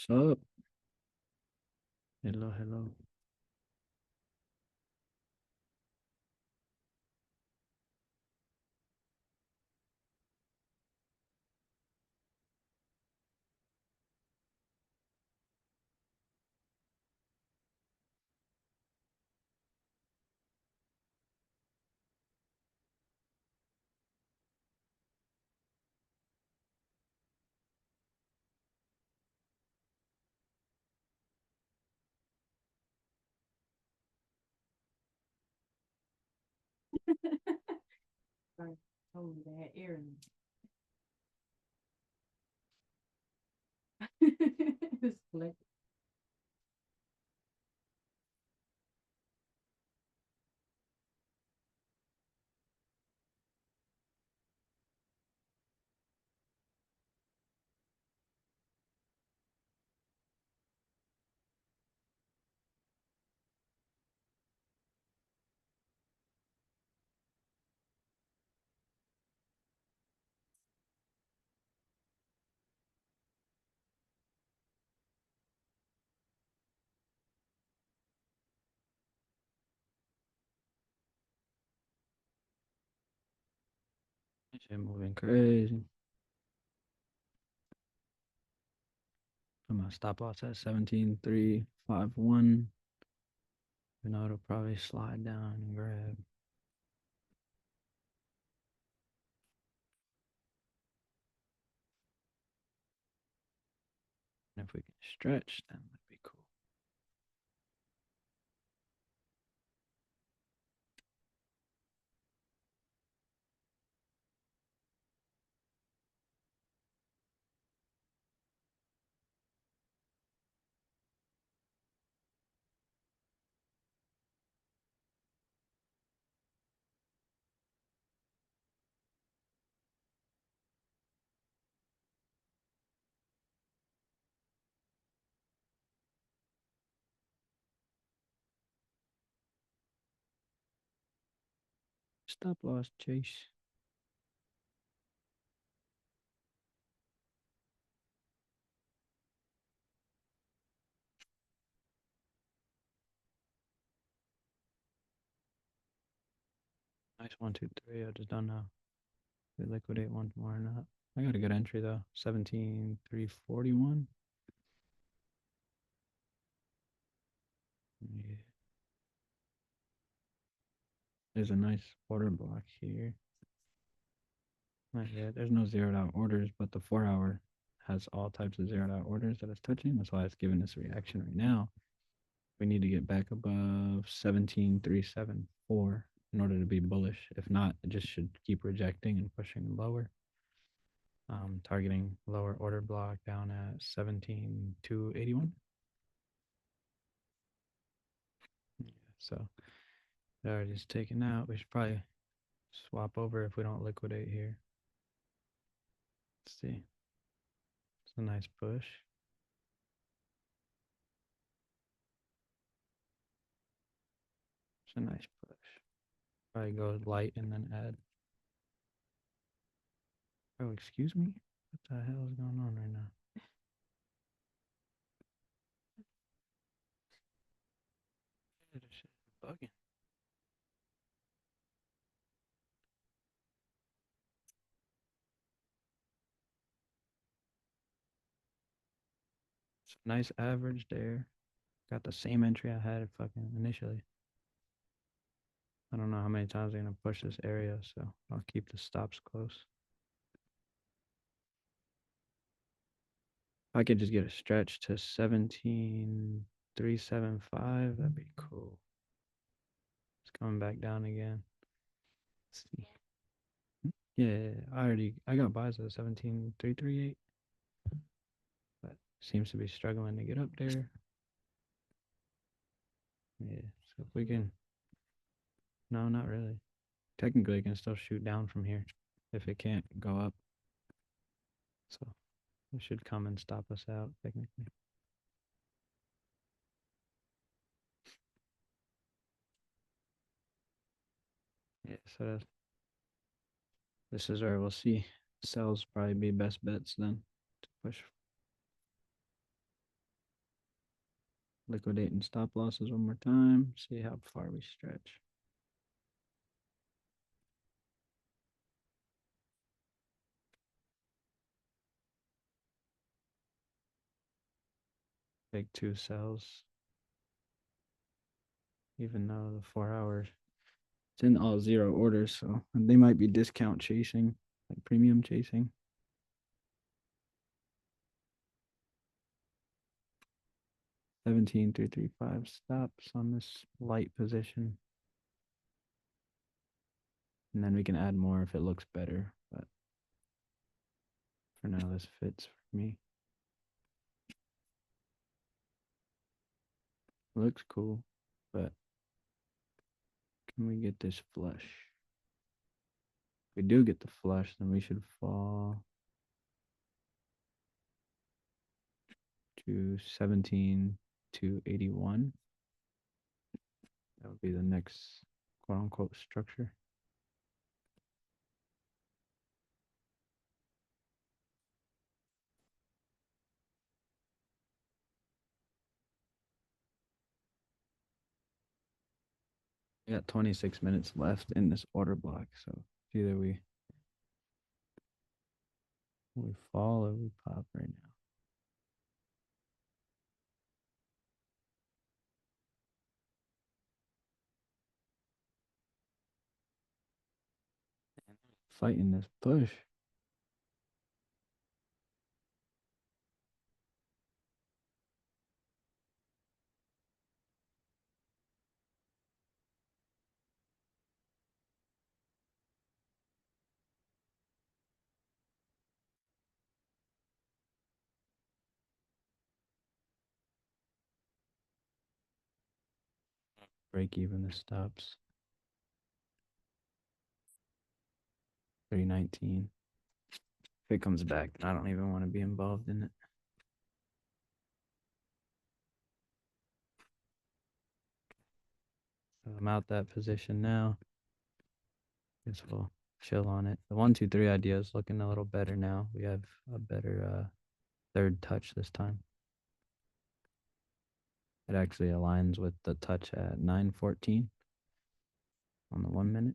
What's up? Hello, hello. I told you they had earrings. It's like Shit moving crazy. Put my stop loss at 17,351. You know, it'll probably slide down and grab. And if we can stretch, that might be cool. Stop loss chase. Nice 1, 2, 3. I just don't know if we liquidate one more or not. I got a good entry though. 17,341. Yeah. There's a nice order block here. Not yet. There's no zeroed out orders, but the 4 hour has all types of zeroed out orders that it's touching. That's why it's giving this reaction right now. We need to get back above 17,374 in order to be bullish. If not, it just should keep rejecting and pushing lower. Targeting lower order block down at 17,281. Yeah, so it already is taken out. We should probably swap over if we don't liquidate here. Let's see. It's a nice push. It's a nice push. Probably go light and then add. Oh, excuse me? What the hell is going on right now? This shit is bugging. It's a nice average there. Got the same entry I had fucking initially. I don't know how many times they're gonna push this area, so I'll keep the stops close. If I could just get a stretch to 17,375, that'd be cool. It's coming back down again. Let's see. Yeah, I got buys at 17,338, but seems to be struggling to get up there. Yeah, so if we can, no, not really. Technically, it can still shoot down from here if it can't go up. So it should come and stop us out technically. Yeah, so this is where we'll see sells probably be best bets then to push. Liquidating stop losses one more time. See how far we stretch. Take two sells, even though the 4 hours it's in all zero orders, so they might be discount chasing, like premium chasing. 17,335 stops on this light position. And then we can add more if it looks better. But for now, this fits for me. Looks cool, but can we get this flush? If we do get the flush, then we should fall to 17 to 81. That would be the next quote unquote structure. We got 26 minutes left in this order block, so either we fall or we pop right now. Fighting this push. Break even the stops. 319. If it comes back, I don't even want to be involved in it. So I'm out that position now. Guess we'll chill on it. The 1, 2, 3 idea is looking a little better now. We have a better third touch this time. It actually aligns with the touch at 9:14 on the 1 minute.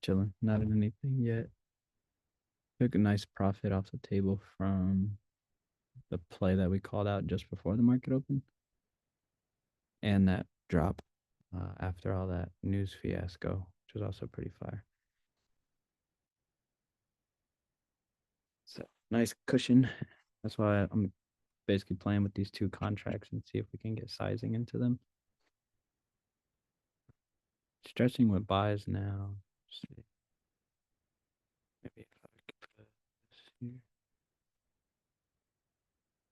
Chilling. Not in anything yet. Took a nice profit off the table from the play that we called out just before the market opened. And that drop after all that news fiasco, which was also pretty fire. So nice cushion. That's why I'm basically playing with these two contracts and see if we can get sizing into them. Stretching with buys now. Let's see. Maybe if I could put this here.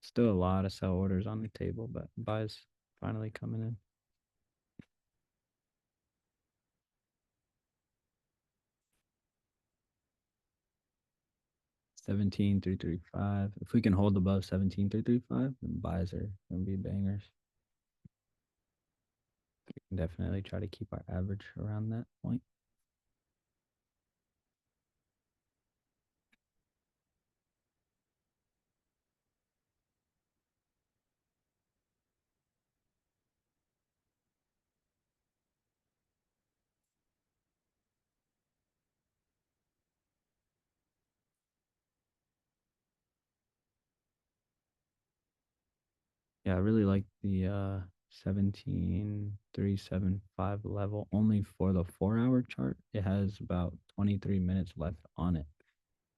Still a lot of sell orders on the table, but buys finally coming in. $17,335. If we can hold above 17,335, then buys are gonna be bangers. We can definitely try to keep our average around that point. Yeah, I really like the 17,375 level only for the 4 hour chart. It has about 23 minutes left on it.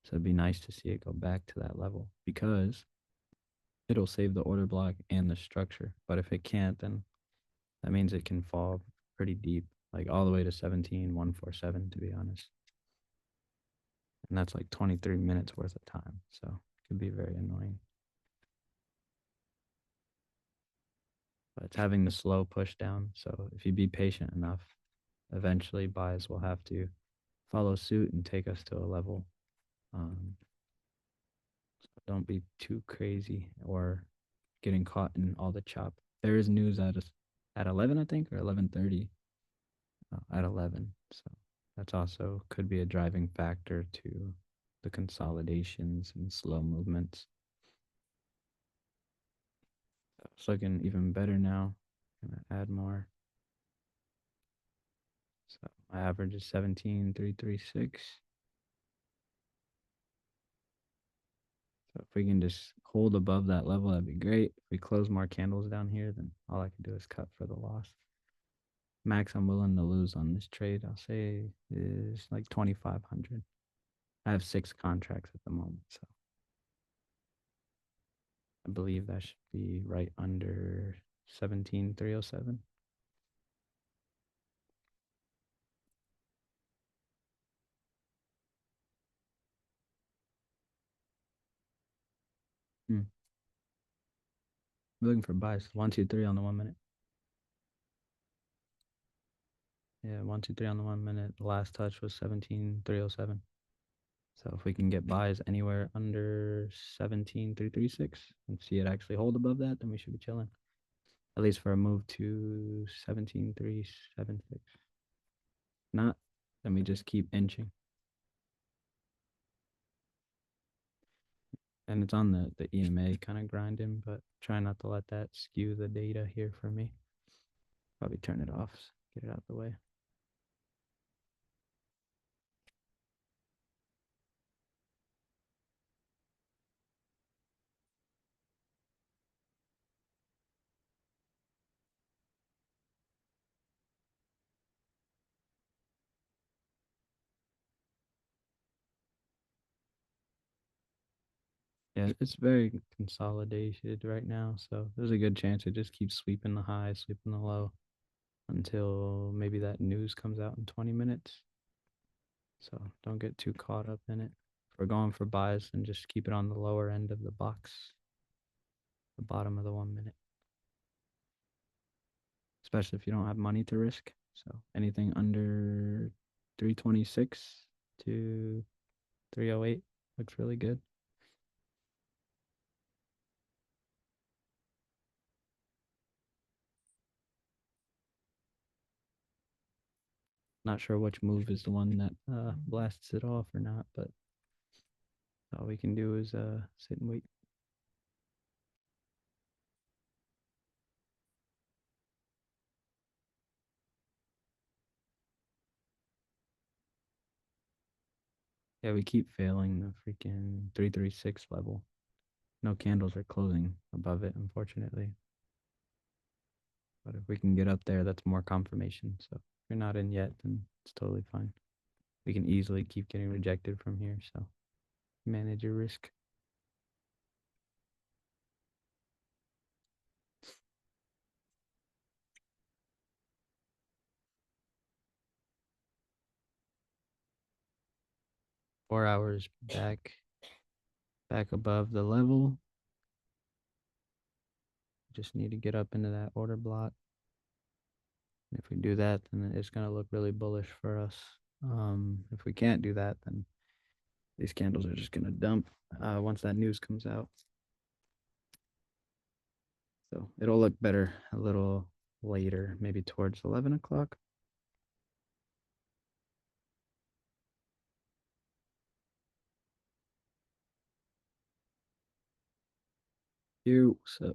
So it'd be nice to see it go back to that level because it'll save the order block and the structure. But if it can't, then That means it can fall pretty deep, like all the way to 17,147 to be honest. And that's like 23 minutes worth of time. So it can be very annoying. But it's having the slow push down. So if you be patient enough, eventually buys will have to follow suit and take us to a level. So don't be too crazy or getting caught in all the chop. There is news at 11, I think, or 11:30 at 11. So that's also could be a driving factor to the consolidations and slow movements. It's looking even better now. Gonna add more. So my average is 17,336. So if we can just hold above that level, that'd be great. If we close more candles down here, then all I can do is cut for the loss. Max I'm willing to lose on this trade, I'll say, is like 2,500. I have 6 contracts at the moment, so I believe that should be right under 17,307. Hmm. We're looking for buys. 1, 2, 3 on the 1 minute. Yeah, 1, 2, 3 on the 1 minute. The last touch was 17,307. So if we can get buys anywhere under 17,336 and see it actually hold above that, then we should be chilling. At least for a move to 17,376. Not, then we just keep inching. And it's on the EMA kind of grinding, but try not to let that skew the data here for me. Probably turn it off, get it out of the way. Yeah, it's very consolidated right now, so there's a good chance it just keeps sweeping the high, sweeping the low until maybe that news comes out in 20 minutes. So don't get too caught up in it. If we're going for buys, then just keep it on the lower end of the box, the bottom of the 1 minute, especially if you don't have money to risk. So anything under 326 to 308 looks really good. Not sure which move is the one that blasts it off or not, but all we can do is sit and wait. Yeah, we keep failing the freaking 336 level. No candles are closing above it, unfortunately. But if we can get up there, that's more confirmation. So if you're not in yet, then it's totally fine. We can easily keep getting rejected from here. So manage your risk. .4 hours back above the level. Just need to get up into that order block. If we do that, then it's going to look really bullish for us. If we can't do that, then these candles are just going to dump once that news comes out. So it'll look better a little later, maybe towards 11 o'clock. You, so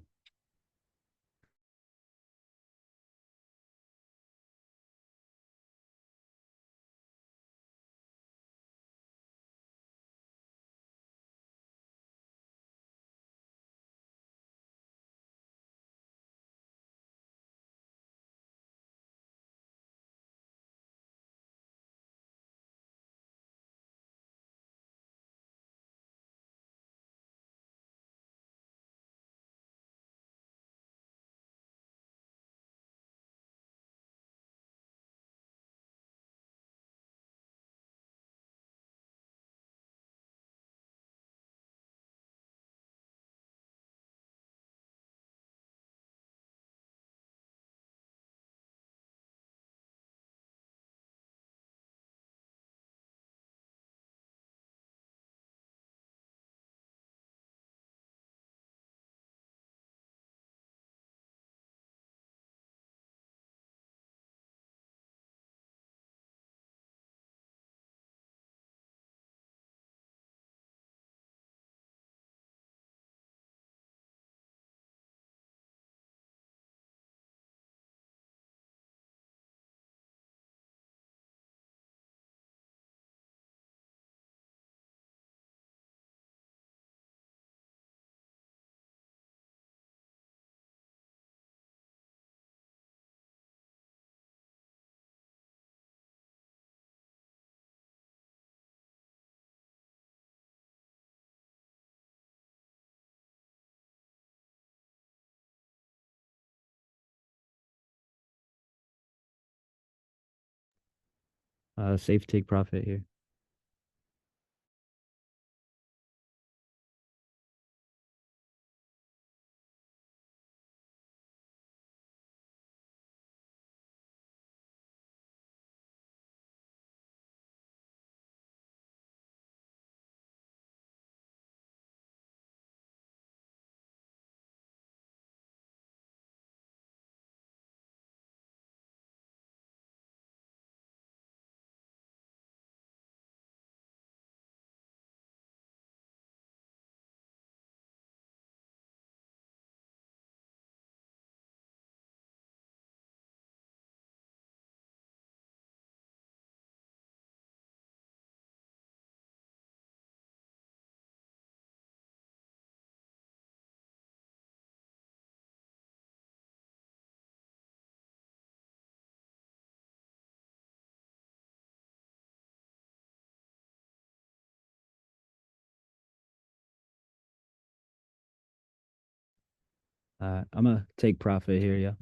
Safe take profit here. I'm gonna take profit here, yeah.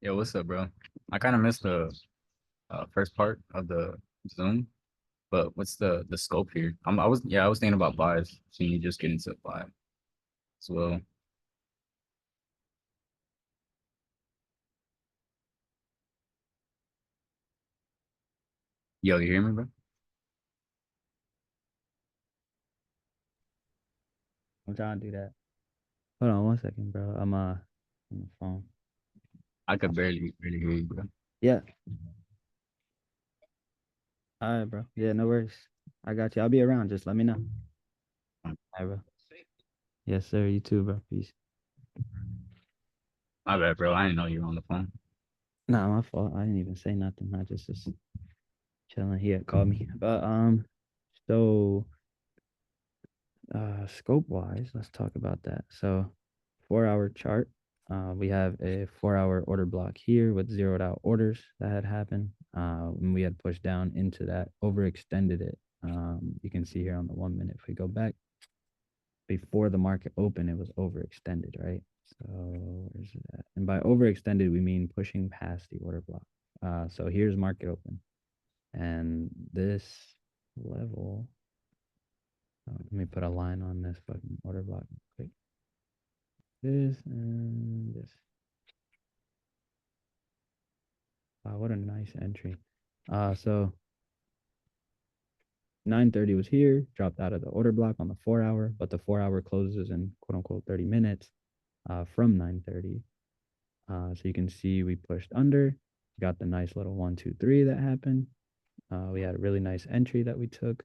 Yo, what's up, bro? I kind of missed the first part of the Zoom, but what's the scope here? I was thinking about buys. So you just get into buy as well. Yo, you hear me, bro? I'm trying to do that. Hold on 1 second, bro. I'm on the phone. I could barely hear you, bro. Yeah. All right, bro. Yeah, no worries. I got you. I'll be around. Just let me know. Um, All right, bro. Yes, sir. You too, bro. Peace. My bad, bro. I didn't know you were on the phone. Nah, my fault. I didn't even say nothing. I just chilling. He had called me. But so scope wise, let's talk about that. So 4 hour chart. We have a 4 hour order block here with zeroed out orders that had happened. And we had pushed down into that, overextended it. You can see here on the 1 minute, if we go back before the market opened, it was overextended, right? So where's it at? And by overextended, we mean pushing past the order block. So here's market open. And this level, let me put a line on this fucking order block quick. This and this. Wow, what a nice entry. So 9:30 was here, dropped out of the order block on the 4 hour, but the 4 hour closes in quote unquote 30 minutes from 9:30. So you can see we pushed under, got the nice little 1, 2, 3 that happened. We had a really nice entry that we took,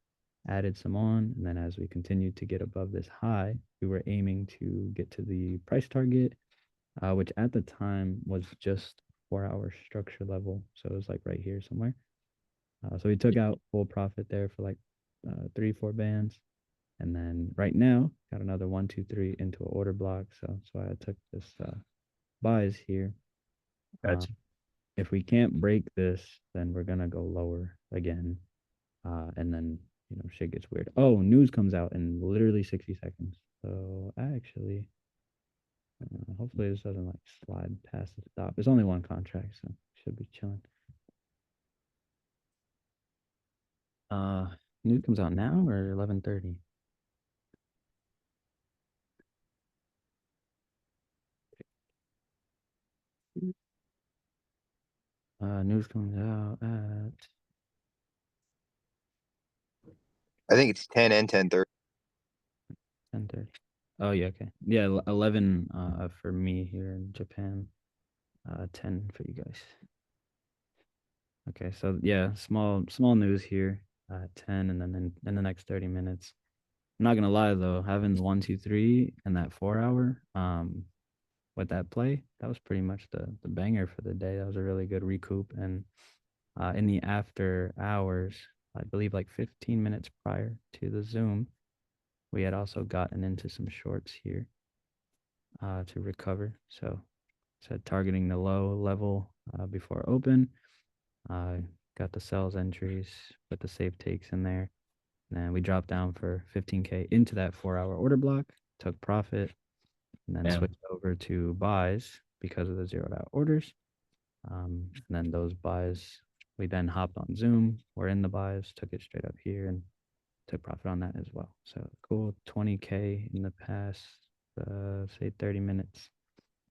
added some on, and then as we continued to get above this high, we were aiming to get to the price target, which at the time was just 4 hour structure level. So it was like right here somewhere. So we took out full profit there for like 3, 4 bands. And then right now, got another 1, 2, 3 into an order block. So I took this buys here. Uh, Gotcha. if we can't break this, then we're gonna go lower again. And then shit gets weird. Oh, news comes out in literally 60 seconds. So actually, hopefully this doesn't like slide past the stop. It's only one contract, so should be chilling. Uh, news comes out now or 11:30. News comes out at I think it's 10 and 10:30. 10:30. Oh yeah, okay. Yeah, 11 for me here in Japan. 10 for you guys. Okay, so yeah, small news here at 10, and then in the next 30 minutes. I'm not gonna lie though, having the 1, 2, 3 and that 4 hour with that play, that was pretty much the banger for the day. That was a really good recoup. And in the after hours, I believe like 15 minutes prior to the Zoom, we had also gotten into some shorts here to recover. So said targeting the low level before open. Got the sells entries with the safe takes in there. And then we dropped down for 15K into that 4 hour order block, took profit, and then Damn. switched over to buys because of the zeroed out orders. And then those buys, we then hopped on Zoom. We're in the buys, took it straight up here and took profit on that as well. So cool 20K in the past, say 30 minutes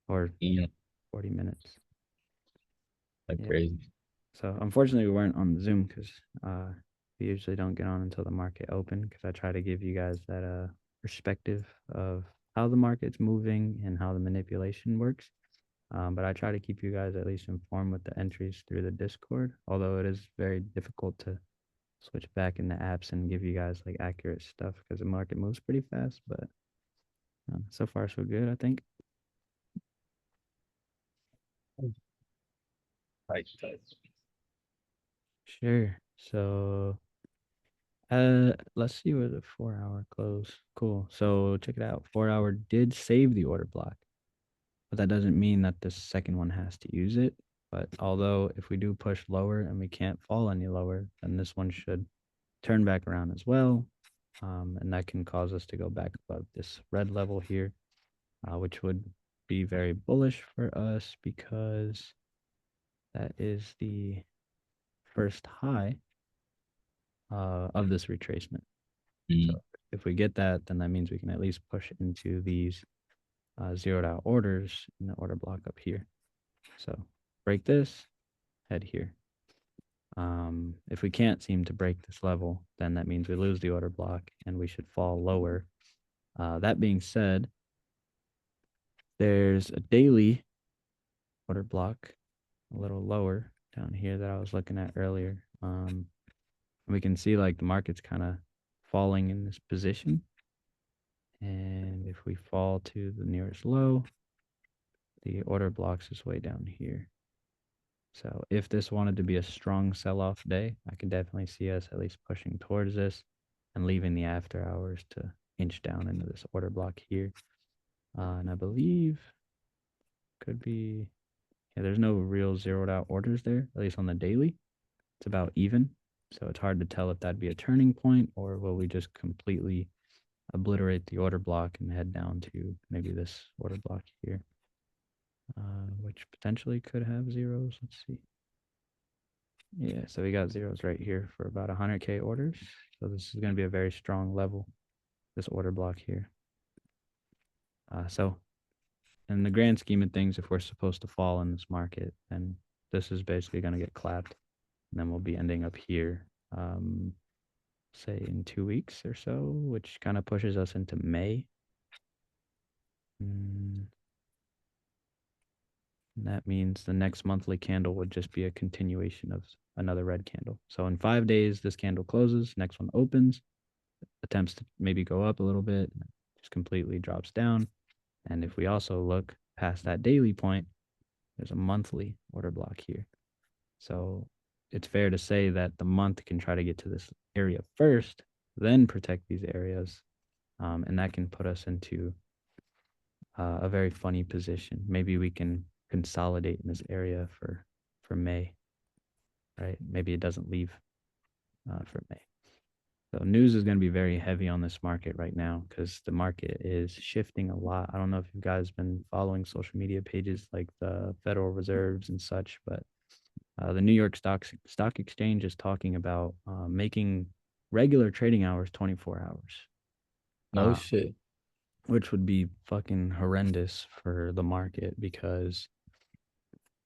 or Yeah, 40 minutes. like Yeah. crazy. So unfortunately, we weren't on Zoom because we usually don't get on until the market open because I try to give you guys that perspective of how the market's moving and how the manipulation works. But I try to keep you guys at least informed with the entries through the Discord, although it is very difficult to switch back in the apps and give you guys like accurate stuff because the market moves pretty fast. But so far, so good, I think. Like, Sure. So let's see where the 4 hour close. Cool. So check it out. 4 hour did save the order block, but that doesn't mean that the second one has to use it. But although if we do push lower and we can't fall any lower, then this one should turn back around as well. And that can cause us to go back above this red level here, which would be very bullish for us because that is the first high of this retracement. Mm. So if we get that, then that means we can at least push into these zeroed out orders in the order block up here. So break this, head here. If we can't seem to break this level, then that means we lose the order block and we should fall lower. That being said, there's a daily order block a little lower down here that I was looking at earlier. We can see like the market's kind of falling in this position. And if we fall to the nearest low, the order blocks is way down here. So if this wanted to be a strong sell-off day, I could definitely see us at least pushing towards this and leaving the after hours to inch down into this order block here. And I believe could be, yeah, there's no real zeroed out orders there, at least on the daily. It's about even. So it's hard to tell if that'd be a turning point or will we just completely obliterate the order block and head down to maybe this order block here, which potentially could have zeros. Let's see. Yeah, so we got zeros right here for about 100K orders. So this is going to be a very strong level, this order block here. So in the grand scheme of things, if we're supposed to fall in this market, then this is basically going to get clapped. And then we'll be ending up here, say in 2 weeks or so, which kind of pushes us into May. And that means the next monthly candle would just be a continuation of another red candle. So in 5 days, this candle closes, next one opens, attempts to maybe go up a little bit, just completely drops down. And if we also look past that daily point, there's a monthly order block here. So it's fair to say that the month can try to get to this area first, then protect these areas. And that can put us into a very funny position. Maybe we can consolidate in this area for May, right? Maybe it doesn't leave for May. So news is going to be very heavy on this market right now because the market is shifting a lot. I don't know if you guys been following social media pages like the Federal Reserves and such, but the New York Stock Exchange is talking about making regular trading hours 24 hours. No shit. Which would be fucking horrendous for the market because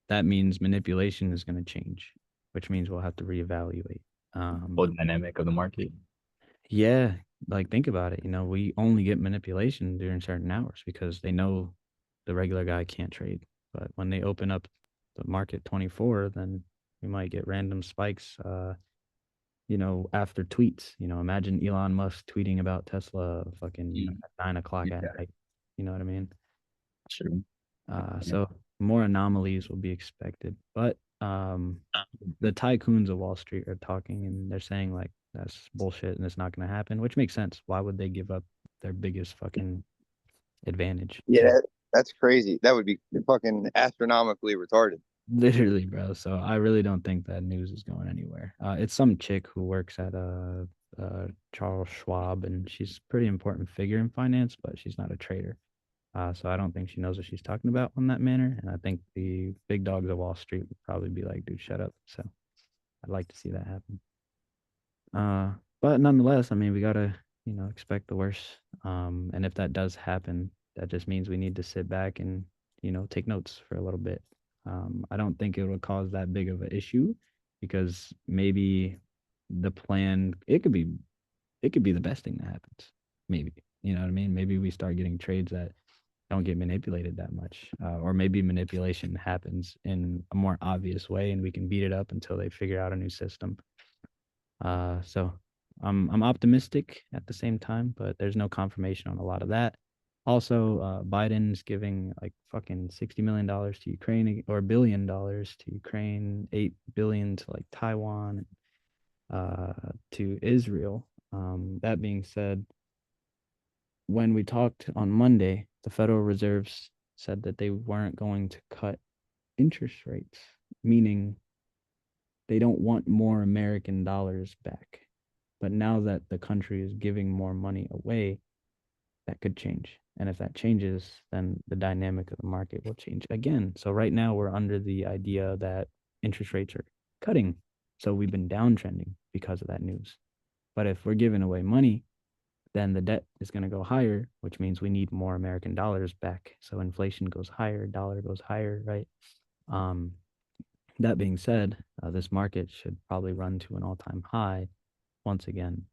that means manipulation is going to change, which means we'll have to reevaluate. Whole dynamic of the market. Yeah, like think about it. You know, we only get manipulation during certain hours because they know the regular guy can't trade. But when they open up the market 24, then we might get random spikes. You know, after tweets. You know, imagine Elon Musk tweeting about Tesla fucking at 9 o'clock at Yeah. night. You know what I mean? True. So more anomalies will be expected. But the tycoons of Wall Street are talking and they're saying like that's bullshit and it's not going to happen, which makes sense. Why would they give up their biggest fucking advantage? Yeah, that's crazy. That would be fucking astronomically retarded. Literally, bro. So I really don't think that news is going anywhere. It's some chick who works at Charles Schwab, and she's a pretty important figure in finance, but she's not a trader. So I don't think she knows what she's talking about on that manner. And I think the big dogs of Wall Street would probably be like, dude, shut up. So I'd like to see that happen. But nonetheless, I mean, we gotta, you know, expect the worst. And if that does happen, that just means we need to sit back and, you know, take notes for a little bit. I don't think it would cause that big of an issue because maybe the plan it could be the best thing that happens. Maybe, you know what I mean? Maybe we start getting trades that don't get manipulated that much, or maybe manipulation happens in a more obvious way, and we can beat it up until they figure out a new system. So I'm optimistic at the same time, but there's no confirmation on a lot of that. Also, Biden's giving like fucking $60 million to Ukraine or $1 billion to Ukraine, 8 billion to like Taiwan, to Israel. That being said, when we talked on Monday, the Federal Reserves said that they weren't going to cut interest rates, meaning they don't want more American dollars back. But now that the country is giving more money away, that could change. And if that changes, then the dynamic of the market will change again. So right now we're under the idea that interest rates are cutting. So we've been downtrending because of that news. But if we're giving away money, then the debt is going to go higher, which means we need more American dollars back. So inflation goes higher, dollar goes higher, right? Um, that being said, this market should probably run to an all-time high once again,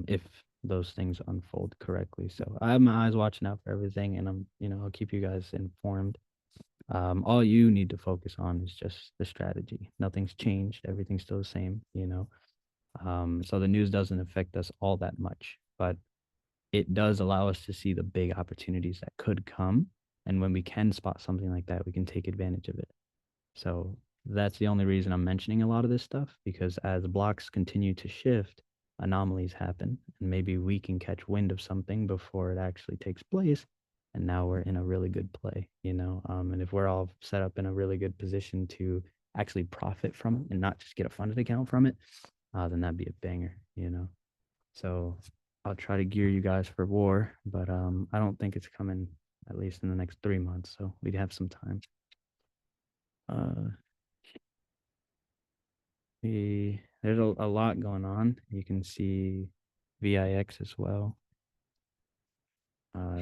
if those things unfold correctly. So I have my eyes watching out for everything, and I'll keep you guys informed. All you need to focus on is just the strategy. Nothing's changed. Everything's still the same. So the news doesn't affect us all that much, but it does allow us to see the big opportunities that could come. And when we can spot something like that, we can take advantage of it. So that's the only reason I'm mentioning a lot of this stuff, because as blocks continue to shift, anomalies happen, and maybe we can catch wind of something before it actually takes place. And now we're in a really good play. And if we're all set up in a really good position to actually profit from it and not just get a funded account from it, then that'd be a banger. So I'll try to gear you guys for war, but I don't think it's coming at least in the next 3 months. So we'd have some time. There's a lot going on. You can see VIX as well.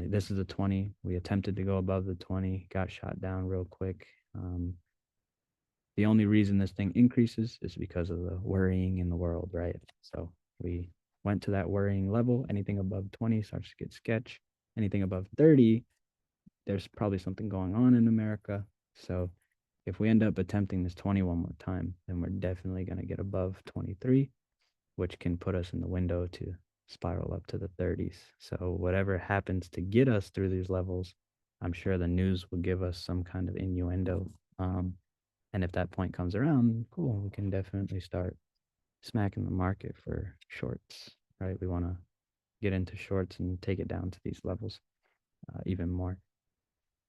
This is a 20. We attempted to go above the 20, got shot down real quick. The only reason this thing increases is because of the worrying in the world, right? So we went to that worrying level. Anything above 20 starts to get sketch. Anything above 30, there's probably something going on in America. So if we end up attempting this 21 more time, then we're definitely going to get above 23, which can put us in the window to spiral up to the 30s. So whatever happens to get us through these levels, I'm sure the news will give us some kind of innuendo. And if that point comes around, cool, we can definitely start smacking the market for shorts, right? We want to get into shorts and take it down to these levels even more.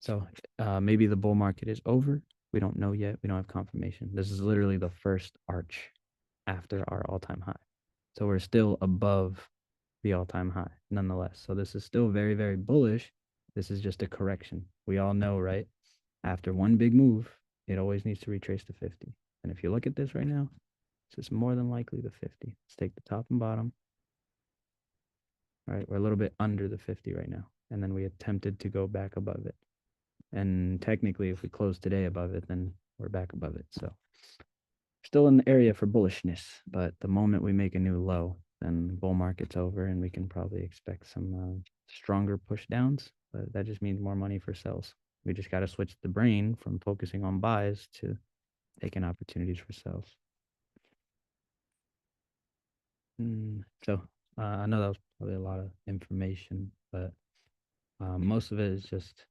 So maybe the bull market is over. We don't know yet. We don't have confirmation. This is literally the first arch after our all-time high. So we're still above the all-time high nonetheless. So this is still very, very bullish. This is just a correction. We all know, right? After one big move, it always needs to retrace to 50. And if you look at this right now, this is more than likely the 50. Let's take the top and bottom. All right, we're a little bit under the 50 right now. And then we attempted to go back above it. And technically, if we close today above it, then we're back above it. So still in the area for bullishness, but the moment we make a new low, then bull market's over and we can probably expect some stronger push downs. But that just means more money for sells. We just got to switch the brain from focusing on buys to taking opportunities for sells. So I know that was probably a lot of information, but most of it is just,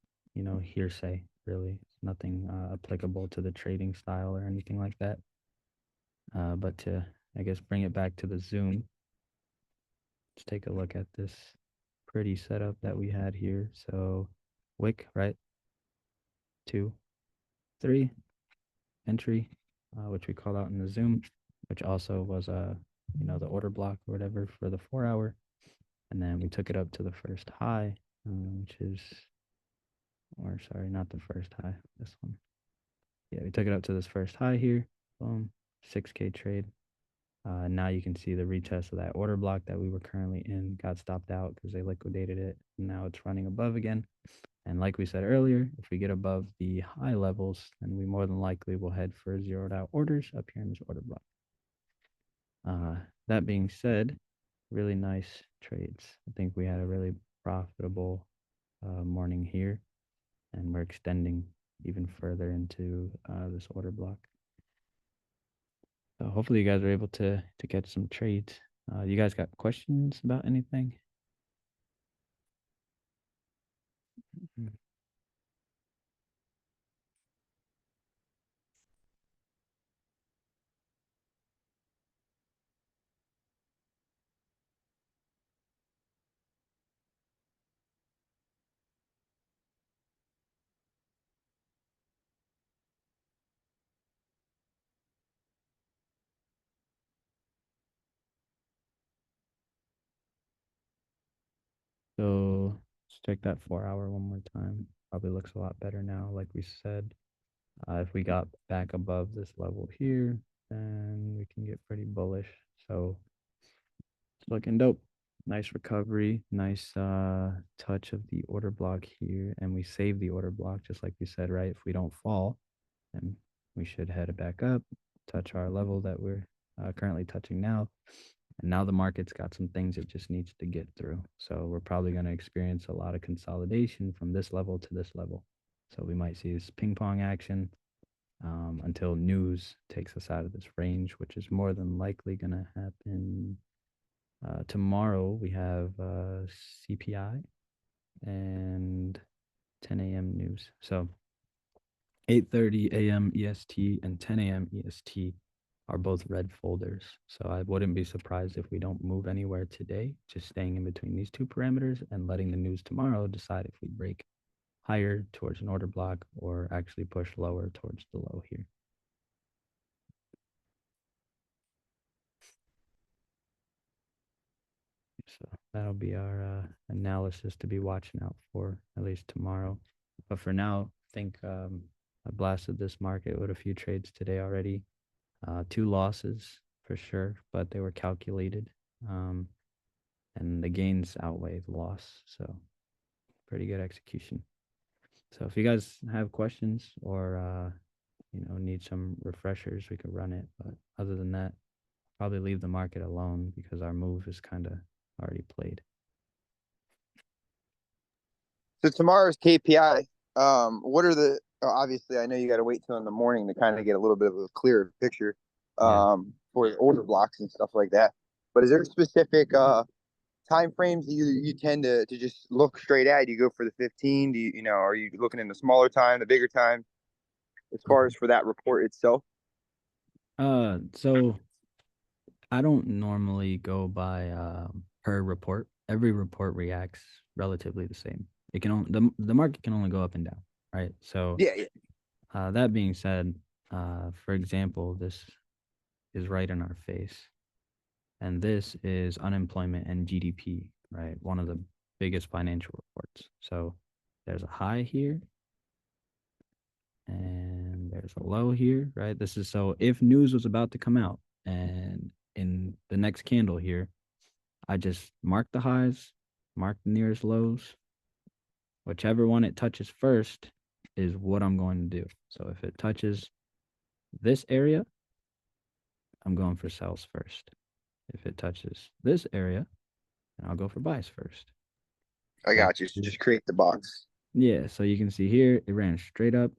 hearsay, really. It's nothing applicable to the trading style or anything like that. But to, I guess, bring it back to the Zoom, let's take a look at this pretty setup that we had here. So wick, right? 2, 3, entry, which we called out in the Zoom, which also was the order block or whatever for the 4-hour. And then we took it up to the first high, which is, or sorry, not the first high, this one. Yeah, we took it up to this first high here. Boom, 6K trade. Now you can see the retest of that order block that we were currently in got stopped out because they liquidated it. Now it's running above again. And like we said earlier, if we get above the high levels, then we more than likely will head for zeroed out orders up here in this order block. That being said, really nice trades. I think we had a really profitable morning here, and we're extending even further into this order block. So hopefully you guys are able to get some trades. You guys got questions about anything? So let's check that 4-hour one more time. Probably looks a lot better now, like we said. If we got back above this level here, then we can get pretty bullish. So it's looking dope. Nice recovery, nice touch of the order block here, and we save the order block just like we said, right? If we don't fall, then we should head it back up, touch our level that we're currently touching now. And now the market's got some things it just needs to get through. So we're probably going to experience a lot of consolidation from this level to this level. So we might see this ping pong action until news takes us out of this range, which is more than likely going to happen. Tomorrow we have CPI and 10 a.m. news. So 8:30 a.m. EST and 10 a.m. EST are both red folders. So I wouldn't be surprised if we don't move anywhere today, just staying in between these two parameters and letting the news tomorrow decide if we break higher towards an order block or actually push lower towards the low here. So that'll be our analysis to be watching out for, at least tomorrow. But for now, I think I blasted this market with a few trades today already. 2 losses for sure, but they were calculated. And the gains outweigh the loss. So pretty good execution. So if you guys have questions or need some refreshers, we could run it. But other than that, probably leave the market alone because our move is kind of already played. So tomorrow's KPI, what are the, obviously I know you got to wait till in the morning to kind of get a little bit of a clearer picture for the order blocks and stuff like that. But is there specific time frames that you tend to just look straight at? Do you go for the 15? Do you know, are you looking in the smaller time, the bigger time, as far as for that report itself? So I don't normally go by per report. Every report reacts relatively the same. It can only, the market can only go up and down, right? So Yeah. that being said, for example, this is right in our face, and this is unemployment and GDP, right? One of the biggest financial reports. So there's a high here, and there's a low here, right? This is so if news was about to come out, and in the next candle here, I just mark the highs, mark the nearest lows. Whichever one it touches first is what I'm going to do. So if it touches this area, I'm going for sells first. If it touches this area, then I'll go for buys first. I got you. So just create the box. Yeah, so you can see here, it ran straight up,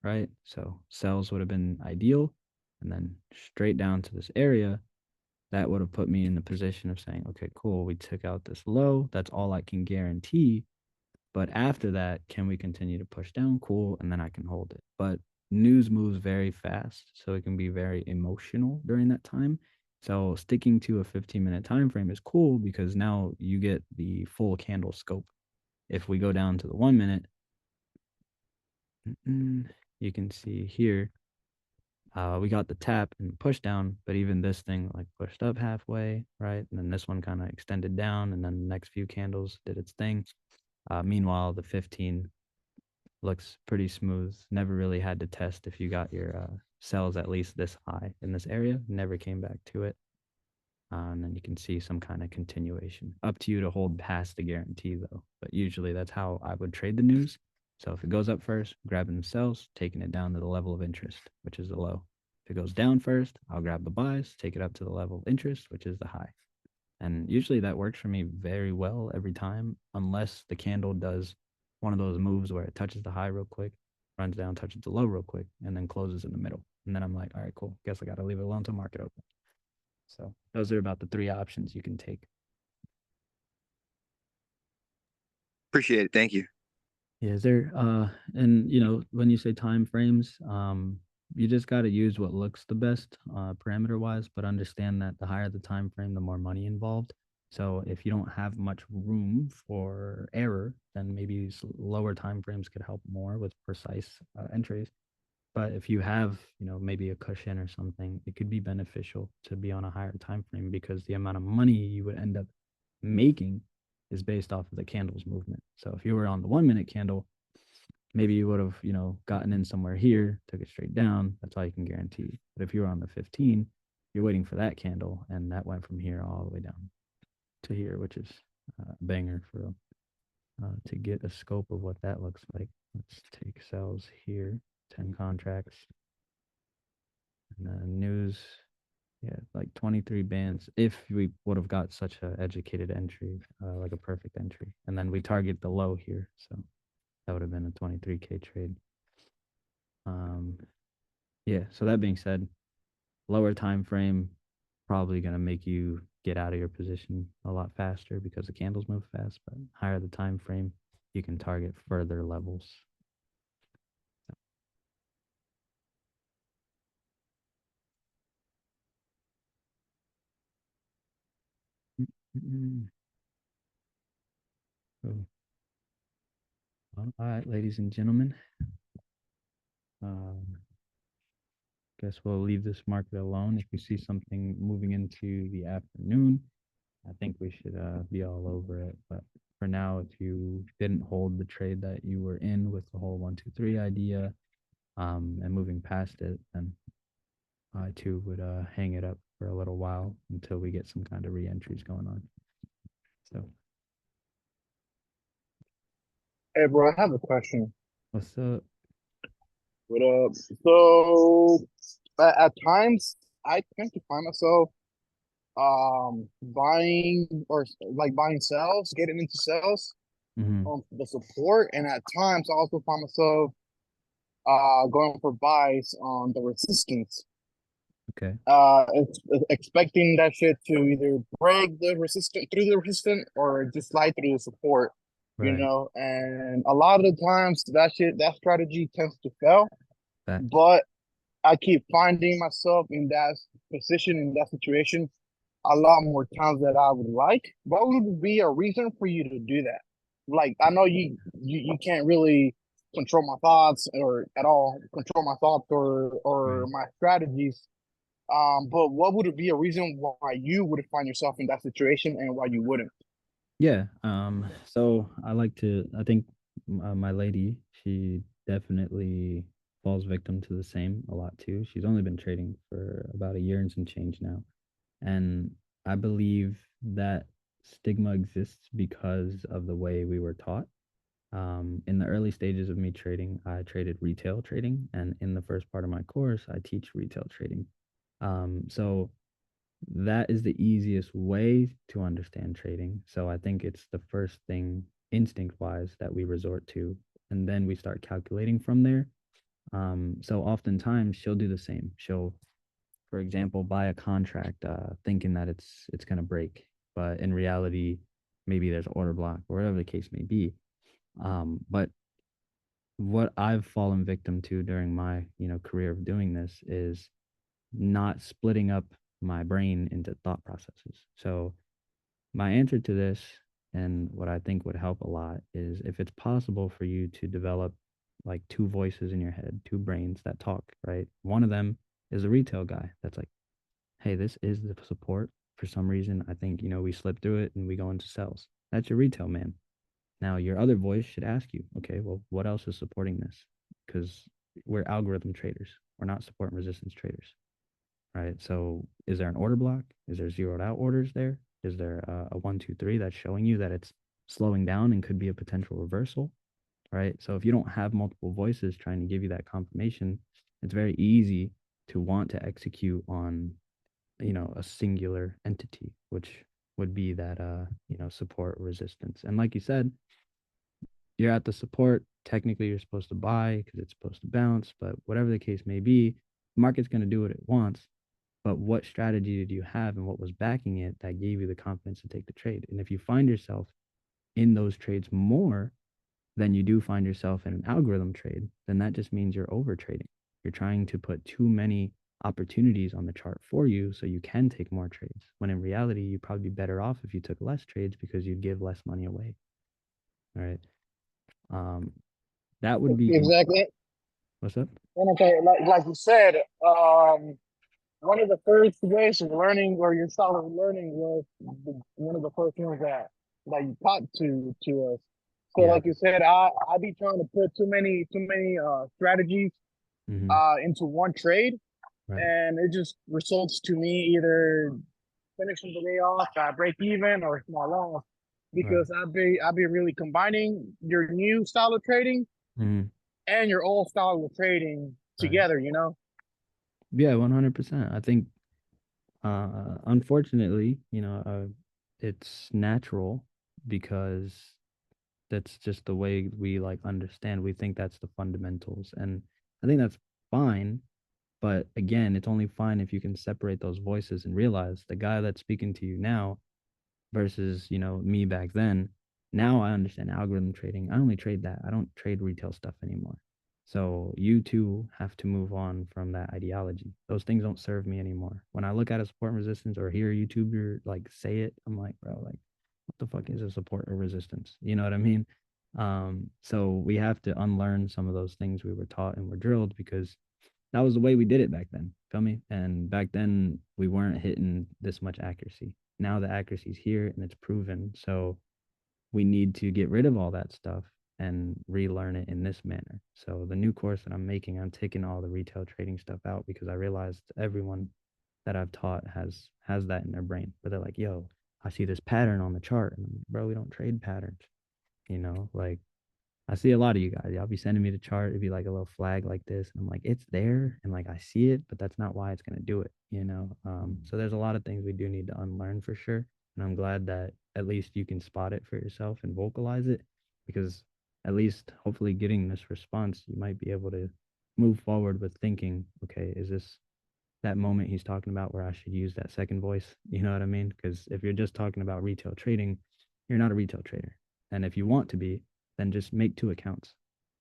right? So sells would have been ideal. And then straight down to this area, that would have put me in the position of saying, okay, cool, we took out this low. That's all I can guarantee. But after that, can we continue to push down? Cool. And then I can hold it. But news moves very fast. So it can be very emotional during that time. So sticking to a 15-minute time frame is cool because now you get the full candle scope. If we go down to the 1 minute, you can see here, we got the tap and push down, but even this thing like pushed up halfway, right? And then this one kind of extended down, and then the next few candles did its thing. Meanwhile, the 15 looks pretty smooth. Never really had to test if you got your cells at least this high in this area. Never came back to it. And then you can see some kind of continuation. Up to you to hold past the guarantee, though. But usually that's how I would trade the news. So if it goes up first, grabbing the sells, taking it down to the level of interest, which is the low. If it goes down first, I'll grab the buys, take it up to the level of interest, which is the high. And usually that works for me very well every time, unless the candle does one of those moves where it touches the high real quick, runs down, touches the low real quick, and then closes in the middle. And then I'm like, all right, cool. Guess I got to leave it alone until market open. So those are about the 3 options you can take. Appreciate it. Thank you. Yeah, is there and when you say time frames, you just got to use what looks the best parameter wise, but understand that the higher the time frame, the more money involved. So if you don't have much room for error, then maybe lower time frames could help more with precise entries. But if you have, maybe a cushion or something, it could be beneficial to be on a higher time frame because the amount of money you would end up making is based off of the candle's movement. So if you were on the 1 minute candle, maybe you would have, gotten in somewhere here, took it straight down. That's all you can guarantee. But if you were on the 15, you're waiting for that candle, and that went from here all the way down to here, which is a banger for real. To get a scope of what that looks like, let's take cells here, 10 contracts, and then news, yeah, like 23 bands. If we would have got such a educated entry, like a perfect entry, and then we target the low here, so that would have been a 23K trade. Yeah. So that being said, lower time frame probably gonna make you get out of your position a lot faster because the candles move fast. But higher the time frame, you can target further levels. So, well, all right, ladies and gentlemen. Guess we'll leave this market alone. If we see something moving into the afternoon, I think we should be all over it. But for now, if you didn't hold the trade that you were in with the whole 1, 2, 3 idea, and moving past it, then I too would hang it up for a little while until we get some kind of re-entries going on. So, Hey, bro, I have a question. what's up? What up? So, at times, I tend to find myself buying or like buying sales, getting into sales Mm-hmm. on the support, and at times I also find myself going for buys on the resistance. Okay. Expecting that shit to either break the resistance through the resistance or just slide through the support. Right. And a lot of the times that strategy tends to fail. Facts. But I keep finding myself in that position, in that situation, a lot more times than I would like. What would be a reason for you to do that? Like, I know you can't really control my thoughts or at all control my thoughts or Right. my strategies. But what would it be a reason why you would find yourself in that situation and why you wouldn't? Yeah. So I think my lady, she definitely falls victim to the same a lot too. She's only been trading for about a year and some change now. And I believe that stigma exists because of the way we were taught. In the early stages of me trading, I traded retail trading. And in the first part of my course, I teach retail trading. So that is the easiest way to understand trading. So I think it's the first thing instinct wise that we resort to. And then we start calculating from there. So oftentimes she'll do the same. She'll, for example, buy a contract thinking that it's gonna break, but in reality, maybe there's an order block or whatever the case may be. But what I've fallen victim to during my career of doing this is not splitting up my brain into thought processes. So my answer to this and what I think would help a lot is if it's possible for you to develop like two voices in your head, two brains that talk, right? One of them is a retail guy that's like, hey, this is the support. For some reason, I think, we slip through it and we go into sales. That's your retail man. Now, your other voice should ask you, okay, well, what else is supporting this? Because we're algorithm traders. We're not support and resistance traders, right? So is there an order block? Is there zeroed out orders there? Is there a 1, 2, 3 that's showing you that it's slowing down and could be a potential reversal, right? So if you don't have multiple voices trying to give you that confirmation, it's very easy to want to execute on, a singular entity, which would be that, support resistance. And like you said, you're at the support. Technically, you're supposed to buy because it's supposed to bounce, but whatever the case may be, the market's going to do what it wants. But what strategy did you have and what was backing it that gave you the confidence to take the trade? And if you find yourself in those trades more than you do find yourself in an algorithm trade, then that just means you're over trading. You're trying to put too many opportunities on the chart for you so you can take more trades. When in reality, you'd probably be better off if you took less trades because you'd give less money away. All right. That would be Exactly. what's up? And okay, like you said, one of the first ways of learning or your style of learning was one of the first things that you taught to us. So Yeah. like you said, I be trying to put too many strategies Hmm. into one trade, Right. and it just results to me either finishing the day off at break even or small loss, Right. because I be really combining your new style of trading Hmm. and your old style of trading Right. together, you know? Yeah, 100%. I think, unfortunately, it's natural because that's just the way we like understand. We think that's the fundamentals, and I think that's fine. But again, it's only fine if you can separate those voices and realize the guy that's speaking to you now versus, me back then. Now I understand algorithm trading. I only trade that. I don't trade retail stuff anymore. So you too have to move on from that ideology. Those things don't serve me anymore. When I look at a support and resistance or hear a YouTuber like say it, I'm like, bro, like what the fuck is a support or resistance? You know what I mean? So we have to unlearn some of those things we were taught and were drilled because that was the way we did it back then. Feel me? And back then we weren't hitting this much accuracy. Now the accuracy's here and it's proven. So we need to get rid of all that stuff and relearn it in this manner. So the new course that I'm making, I'm taking all the retail trading stuff out because I realized everyone that I've taught has that in their brain. Where they're like, yo, I see this pattern on the chart. And I'm like, bro, we don't trade patterns. Like I see a lot of you guys. Y'all be sending me the chart. It'd be like a little flag like this. And I'm like, it's there. And like I see it, but that's not why it's gonna do it. So there's a lot of things we do need to unlearn for sure. And I'm glad that at least you can spot it for yourself and vocalize it because at least hopefully getting this response, you might be able to move forward with thinking, okay, is this that moment he's talking about where I should use that second voice? You know what I mean? Because if you're just talking about retail trading, you're not a retail trader. And if you want to be, then just make two accounts.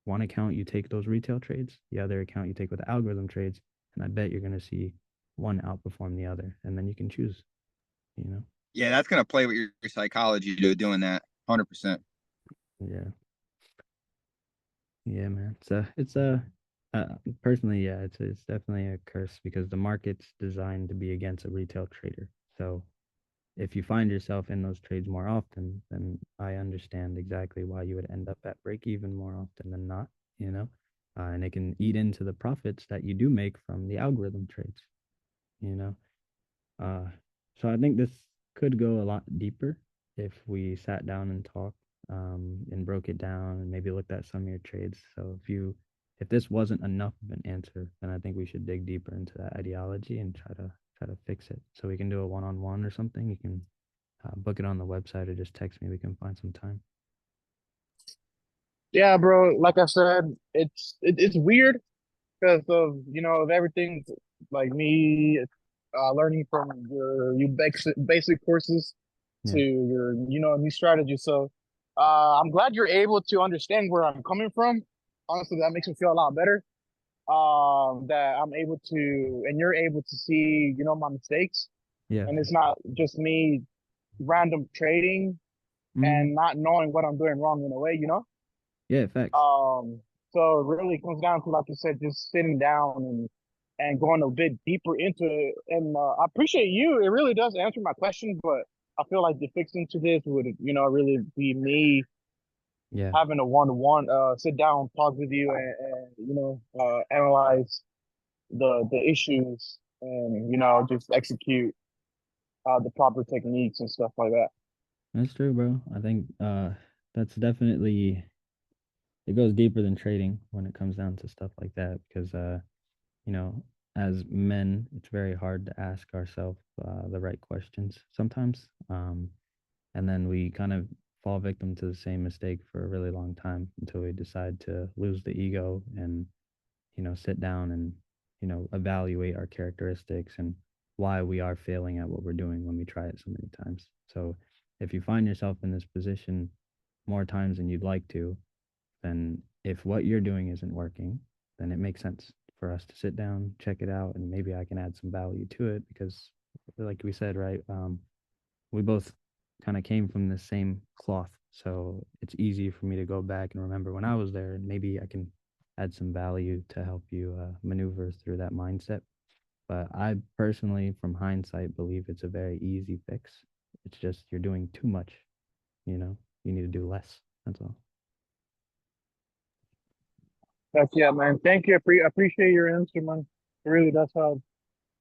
One account you take those retail trades, the other account you take with the algorithm trades, and I bet you're going to see one outperform the other, and then you can choose. You know? Yeah, that's gonna play with your psychology to doing that. 100%. Yeah, yeah, man. So it's personally, yeah, it's definitely a curse because the market's designed to be against a retail trader. So if you find yourself in those trades more often, then I understand exactly why you would end up at break even more often than not, you know? And it can eat into the profits that you do make from the algorithm trades, you know? Uh, so I think this could go a lot deeper if we sat down and talked and broke it down and maybe looked at some of your trades. So if this wasn't enough of an answer, then I think we should dig deeper into that ideology and try to fix it. So we can do a one-on-one or something. You can book it on the website or just text me. We can find some time. Yeah, bro. Like I said, it's weird because of everything, like me learning from your basic courses to Yeah. your new strategy. So I'm glad you're able to understand where I'm coming from. Honestly, that makes me feel a lot better. That I'm able to, and you're able to see my mistakes, Yeah. and it's not just me random trading Mm-hmm. and not knowing what I'm doing wrong in a way. Yeah. Facts. Um, so it really comes down to, like you said, just sitting down and going a bit deeper into it. And I appreciate you. It really does answer my question, but I feel like the fix into this would, really be me Yeah. having a one-to-one sit down, talk with you, and analyze the issues and just execute the proper techniques and stuff like that. That's true, bro. I think that's definitely it goes deeper than trading when it comes down to stuff like that because you know, as men, it's very hard to ask ourselves the right questions sometimes. And then we kind of fall victim to the same mistake for a really long time until we decide to lose the ego and, sit down and, evaluate our characteristics and why we are failing at what we're doing when we try it so many times. So if you find yourself in this position more times than you'd like to, then if what you're doing isn't working, then it makes sense for us to sit down, check it out, and maybe I can add some value to it because, like we said, right, we both kind of came from the same cloth. So it's easy for me to go back and remember when I was there, and maybe I can add some value to help you maneuver through that mindset. But I personally, from hindsight, believe it's a very easy fix. It's just you're doing too much, you know, you need to do less. That's all. Heck yeah, man. Thank you. I appreciate your answer, man. Really, that's how.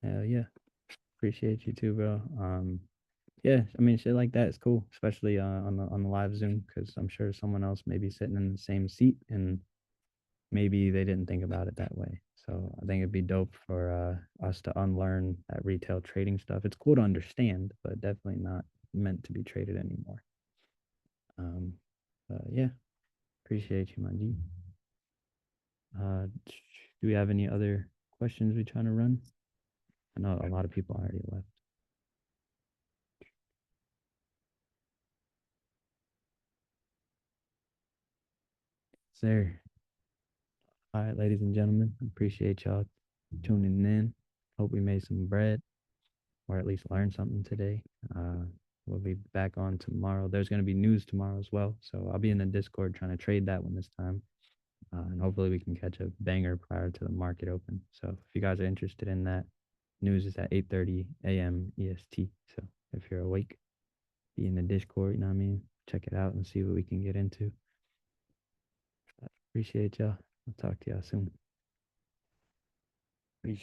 Hell yeah. Appreciate you too, bro. Yeah, I mean, shit like that is cool, especially on the live Zoom, because I'm sure someone else may be sitting in the same seat and maybe they didn't think about it that way. So I think it'd be dope for us to unlearn that retail trading stuff. It's cool to understand, but definitely not meant to be traded anymore. Um, yeah, appreciate you, my G. Do we have any other questions we trying to run? I know a lot of people already left. Sir. All right, ladies and gentlemen, appreciate y'all tuning in. Hope we made some bread or at least learned something today. We'll be back on tomorrow. There's going to be news tomorrow as well. So I'll be in the Discord trying to trade that one this time. And hopefully we can catch a banger prior to the market open. So if you guys are interested in that, news is at 8:30 a.m. EST. So if you're awake, be in the Discord, you know what I mean? Check it out and see what we can get into. Appreciate y'all. I'll talk to y'all soon. Peace.